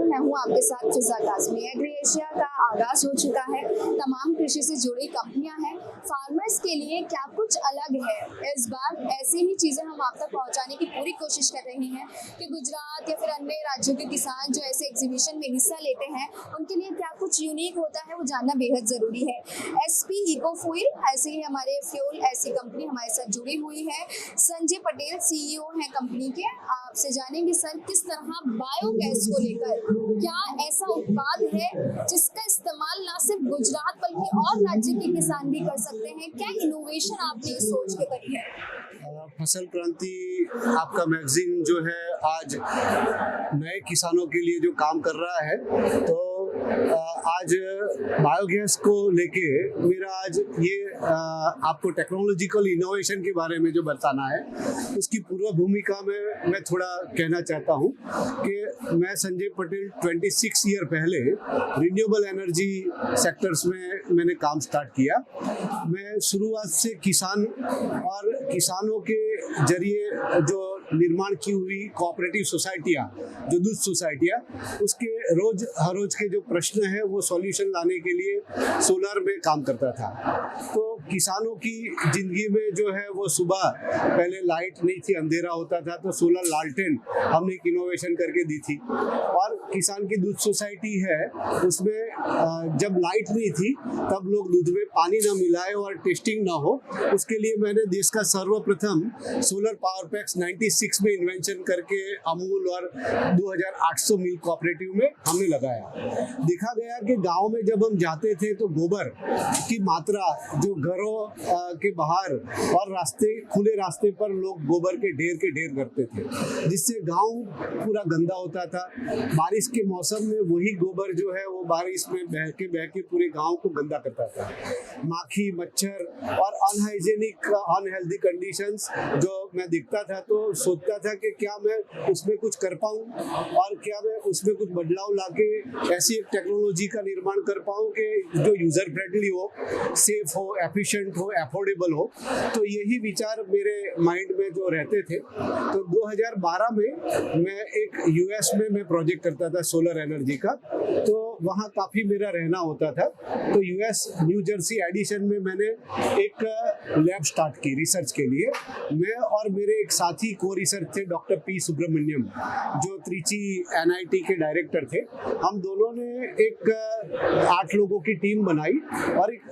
मैं हूं आपके साथ फिजा काज़मी। एग्री एशिया का आगाज हो चुका है। तमाम कृषि से जुड़ी कंपनियां हैं। फार्मर्स के लिए क्या कुछ अलग है, इस बार ऐसी ही चीजें हम आप तक पहुंचाने की पूरी कोशिश कर रहे हैं कि गुजरात या फिर अन्य राज्यों के किसान जो ऐसे एग्जीबिशन में हिस्सा लेते हैं उनके लिए क्या कुछ यूनिक होता है, वो जानना बेहद जरूरी है। एसपी इको फ्यूल ऐसे ही हमारे फ्यूल ऐसी कंपनी हमारे साथ जुड़ी हुई है। संजय पटेल सीईओ हैं कंपनी के। आपसे जानेंगे सर, किस तरह बायोगैस को लेकर क्या ऐसा उत्पाद है जिसका इस्तेमाल ना सिर्फ गुजरात बल्कि और राज्य के किसान भी कर सकते हैं। क्या इनोवेशन आपने सोच के करी है? फसल क्रांति आपका मैगजीन जो है आज नए किसानों के लिए जो काम कर रहा है, तो आज बायोगैस को लेके मेरा आज ये आपको टेक्नोलॉजिकल इनोवेशन के बारे में जो बताना है, उसकी पूर्व भूमिका में मैं थोड़ा कहना चाहता हूँ कि मैं संजय पटेल 26 ईयर पहले रिन्यूएबल एनर्जी सेक्टर्स में मैंने काम स्टार्ट किया। मैं शुरुआत से किसान और किसानों के जरिए जो निर्माण की हुई कोऑपरेटिव सोसाइटियाँ, जो दूध सोसाइटियाँ, उसके हर रोज के जो प्रश्न है वो सॉल्यूशन लाने के लिए सोलर में काम करता था। तो किसानों की जिंदगी में जो है वो सुबह पहले लाइट नहीं थी, अंधेरा होता था, तो सोलर लालटेन हमने एक इनोवेशन करके दी थी। और किसान की दूध सोसाइटी है, उसमें जब लाइट नहीं थी तब लोग दूध में पानी ना मिलाए और टेस्टिंग ना हो, उसके लिए मैंने देश का सर्वप्रथम सोलर पावर पैक्स 96 में इन्वेंशन करके अमूल और 2800 मिल्क कोऑपरेटिव में हमने लगाया। देखा गया कि गांव में जब हम जाते थे तो गोबर की मात्रा जो घरों के बाहर और खुले रास्ते पर लोग गोबर के ढेर करते थे, जिससे गांव पूरा गंदा होता था। बारिश के मौसम में वही गोबर जो है वो बारिश में बह के पूरे गांव को गंदा करता था। माखी, मच्छर और अनहाइजेनिक अनहेल्दी कंडीशंस जो मैं देखता था, तो सोचता था कि क्या मैं उसमें कुछ कर पाऊँ और क्या मैं उसमें कुछ बदलाव लाके ऐसी एक टेक्नोलॉजी का निर्माण कर पाऊँ कि जो यूजर फ्रेंडली हो, सेफ हो, एफिशिएंट हो, अफोर्डेबल हो। तो यही विचार मेरे माइंड में जो रहते थे। तो 2012 में मैं एक यूएस में मैं प्रोजेक्ट करता था सोलर एनर्जी का, तो वहाँ काफ़ी मेरा रहना होता था। तो यूएस न्यू जर्सी एडिशन में मैंने एक लैब स्टार्ट की रिसर्च के लिए। मैं और मेरे एक साथी को रिसर्च थे, डॉक्टर पी सुब्रमण्यम, जो त्रिची एनआईटी के डायरेक्टर थे। हम दोनों ने एक 8 लोगों की टीम बनाई और एक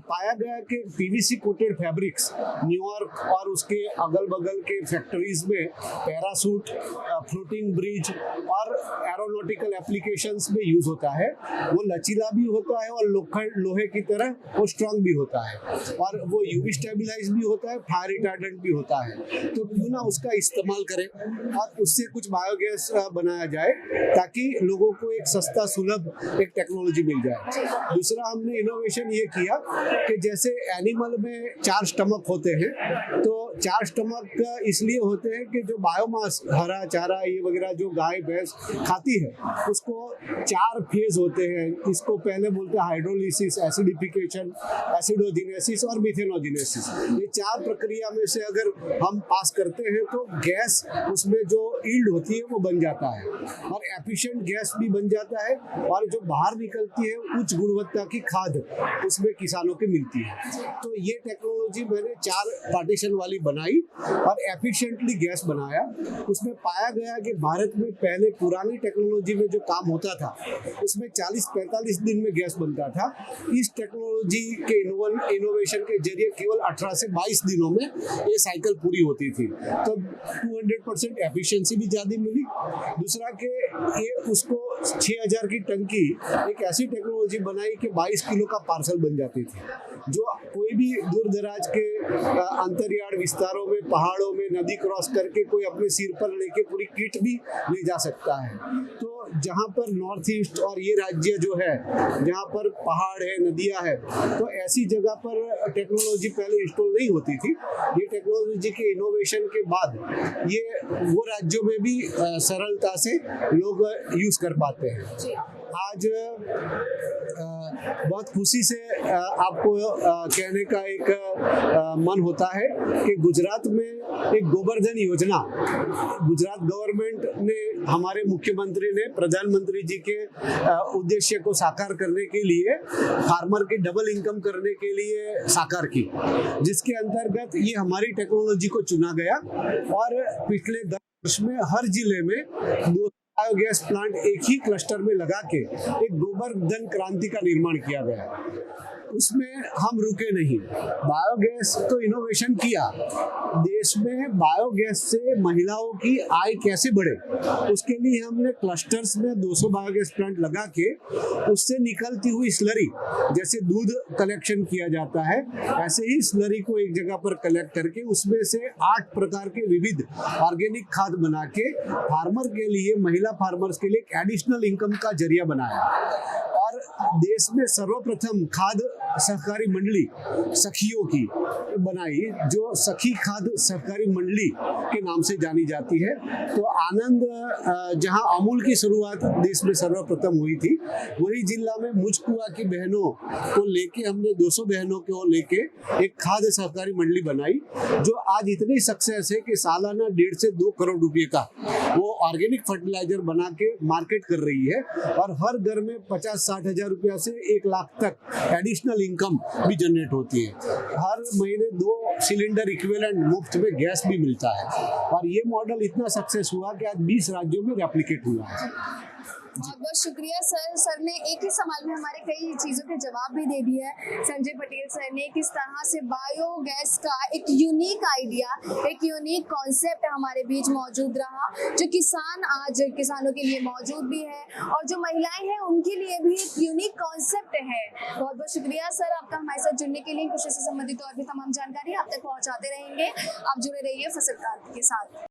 पाया गया कि पीवीसी कोटेड फैब्रिक्स न्यूयॉर्क और उसके अगल बगल के फैक्ट्रीज में पैरासूट, फ्लोटिंग ब्रिज और एरोनॉटिकल एप्लीकेशंस में यूज होता है। वो लचीला भी होता है और लोहे की तरह वो स्ट्रांग भी होता है, और वो यूवी स्टेबलाइज भी होता है, फायर रिटार्डेंट भी होता है। तो क्यों ना उसका इस्तेमाल करें और उससे कुछ बायोगैस बनाया जाए, ताकि लोगों को एक सस्ता सुलभ एक टेक्नोलॉजी मिल जाए। दूसरा हमने इनोवेशन ये किया कि जैसे एनिमल में 4 स्टमक होते हैं, तो 4 स्टमक इसलिए होते हैं कि जो बायोमास, हरा चारा ये वगैरह जो गाय भैंस खाती है, उसको 4 फेज होते हैं। इसको पहले बोलते हैं हाइड्रोलिसिस, एसिडिफिकेशन, एसिडोजिनेसिस और मिथेनोजिनेसिस। ये 4 प्रक्रिया में से अगर हम पास करते हैं तो गैस उसमें जो ईल्ड होती है वो बन जाता है और एफिशिएंट गैस भी बन जाता है, और जो बाहर निकलती है उच्च गुणवत्ता की खाद उसमें किसानों के मिलती है। तो ये टेक्नोलॉजी मैंने 4 पार्टीशन वाली बनाई और एफिशिएंटली गैस बनाया। उसमें पाया गया कि भारत में पहले पुरानी टेक्नोलॉजी में जो काम होता था उसमें 40-45 दिन में गैस बनता था। इस टेक्नोलॉजी के इनोवेशन के जरिए केवल 18 से 22 दिनों में ये साइकिल पूरी होती थी। तो 200% एफिशिएंसी भी ज़्यादा मिली। दूसरा कि ये उसको 6000 की टंकी एक ऐसी टेक्नोलॉजी बनाई कि 22 किलो का पार्सल बन जाती थी, जो कोई भी दूर दराज के अंतरियाड़ विस्तारों में, पहाड़ों में नदी क्रॉस करके कोई अपने सिर पर लेके पूरी किट भी ले जा सकता है। तो जहाँ पर नॉर्थ ईस्ट और ये राज्य जो है जहाँ पर पहाड़ है, नदियाँ है, तो ऐसी जगह पर टेक्नोलॉजी पहले इंस्टॉल नहीं होती थी। ये टेक्नोलॉजी के इनोवेशन के बाद ये वो राज्यों में भी सरलता से लोग यूज कर पाते हैं। आज बहुत खुशी से आपको कहने का एक मन होता है कि गुजरात में एक गोवर्धन योजना गुजरात गवर्नमेंट ने, हमारे मुख्यमंत्री ने प्रधानमंत्री जी के उद्देश्य को साकार करने के लिए, फार्मर की डबल इनकम करने के लिए साकार की, जिसके अंतर्गत ये हमारी टेक्नोलॉजी को चुना गया और पिछले 10 वर्ष में हर जिले में 2 बायोगैस प्लांट एक ही क्लस्टर में लगा के एक गोवर्धन क्रांति का निर्माण किया गया। उसमें हम रुके नहीं, बायोगैस तो इनोवेशन किया, देश में बायोगैस से महिलाओं की आय कैसे बढ़े उसके लिए हमने क्लस्टर्स में 200 बायोगैस प्लांट लगा के उससे निकलती हुई स्लरी, जैसे दूध कलेक्शन किया जाता है ऐसे ही स्लरी को एक जगह पर कलेक्ट करके उसमें से 8 प्रकार के विविध ऑर्गेनिक खाद बना के फार्मर के लिए, महिला फार्मर्स के लिए एक एडिशनल इनकम का जरिया बनाया। और देश में सर्वप्रथम खाद सहकारी मंडली सखियों की बनाई, जो सखी खाद सहकारी मंडली के नाम से जानी जाती है। तो आनंद, जहां अमूल की शुरुआत देश में सर्वप्रथम हुई थी, वही जिला में मुझकुआ की बहनों को लेके हमने 200 बहनों को लेके एक खाद सहकारी मंडली बनाई, जो आज इतनी सक्सेस है कि सालाना 1.5 से 2 करोड़ रुपए का वो ऑर्गेनिक फर्टिलाइजर बना के मार्केट कर रही है और हर घर में 50-60 हजार रुपया से 1 लाख तक एडिशनल इनकम भी जनरेट होती है। हर महीने 2 सिलेंडर इक्विवेलेंट मुफ्त में गैस भी मिलता है और ये मॉडल इतना सक्सेस हुआ कि आज 20 राज्यों में रेप्लिकेट हुआ है। बहुत बहुत शुक्रिया सर। सर ने एक ही सवाल में हमारे कई चीज़ों के जवाब भी दे दिए हैं। संजय पटेल सर ने किस तरह से बायोगैस का एक यूनिक आइडिया, एक यूनिक कॉन्सेप्ट हमारे बीच मौजूद रहा, जो किसान आज किसानों के लिए मौजूद भी है और जो महिलाएं हैं उनके लिए भी एक यूनिक कॉन्सेप्ट है। बहुत बहुत शुक्रिया सर आपका हमारे साथ जुड़ने के लिए। कृषि से संबंधित और भी तमाम जानकारी आप तक पहुँचाते रहेंगे। आप जुड़े रहिए फसल क्रांति के साथ।